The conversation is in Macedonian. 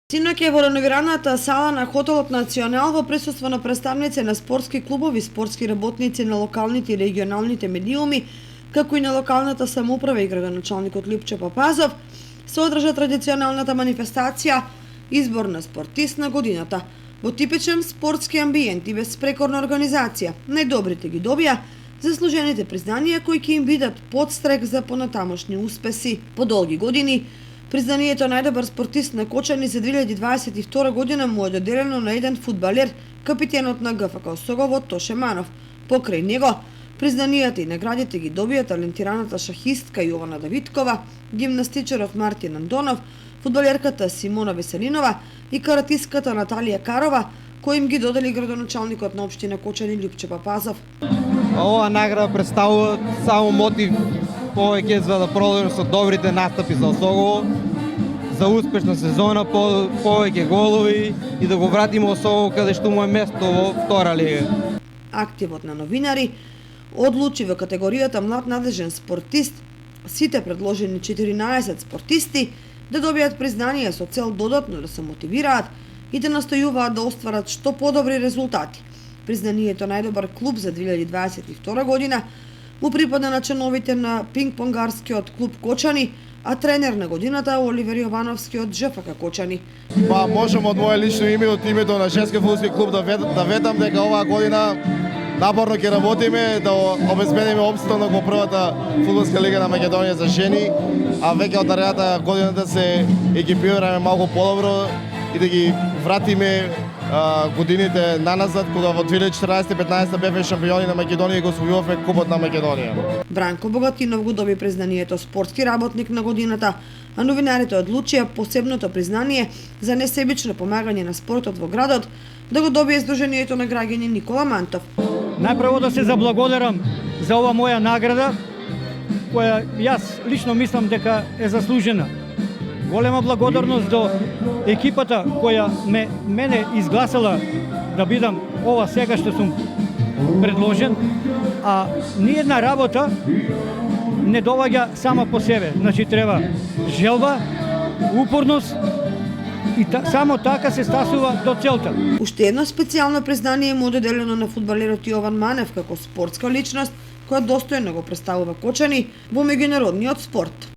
Синоќ е во реновираната сала на хотелот Национал во присуство на представници на спортски клубови, спортски работници на локалните и регионалните медиуми, како и на локалната самоуправа и градоначалникот Липче Папазов, се одржа традиционалната манифестација Избор на спортист на годината. Во типичен спортски амбиент и безпрекорна организација, најдобрите ги добија заслужените признанија кои ќе им бидат подстрек за понатамошни успеси. По долги години, признанието најдобар спортист на Кочани за 2022 година му е доделено на еден фудбалер, капитенот на ГФК Согово Тоше Манов. Покрај него, признанијата и наградите ги добија талентираната шахистка Јована Давидкова, гимнастичарот Мартин Андонов, фудбалерката Симона Веселинова и каратистката Наталија Карова, кои им ги додели градоначалникот на општина Кочани Липче Папазов. Оваа награда представува само мотив повеќе за да продолжиме со добрите настапи за Осогово, за успешна сезона, повеќе голови и да го вратиме Осогово каде што му е место во втора лига. Активот на новинари одлучи во категоријата млад надлежен спортист сите предложени 14 спортисти да добијат признание со цел додатно да се мотивираат и да настојуваат да остварат што подобри резултати. Признанието најдобар клуб за 2022 година му припада на членовите на пинг-понгарскиот клуб Кочани, а тренер на годината е Оливер Јовановски од ЖФК Кочани. Можам од моје лично име, од името на женски фудбалски клуб да ветам дека оваа година напорно ќе работиме да обезбедиме опстанок во првата фудбалска лига на Македонија за жени, а веќе од наредната година да се екипираме малку подобро и да ги вратиме годините наназад, кога во 2014-15 бевме шампиони на Македонија и го освојувавме купот на Македонија. Бранко Богатинов го доби признанието спортски работник на годината, а новинарите одлучија посебното признание за несебично помагање на спортот во градот да го добие Сдруженијето на граѓани Никола Мантов. Најпрво да се заблагодарам за ова моја награда, која јас лично мислам дека е заслужена. Голема благодарност до екипата која мене изгласала да бидам ова сега што сум предложен, а ниедна работа не доаѓа сама по себе. Значи треба желба, упорност и само така се стасува до целта. Уште едно специјално признание му доделено на фудбалерот Јован Манев како спортска личност која достојно го представува Кочани во меѓународниот спорт.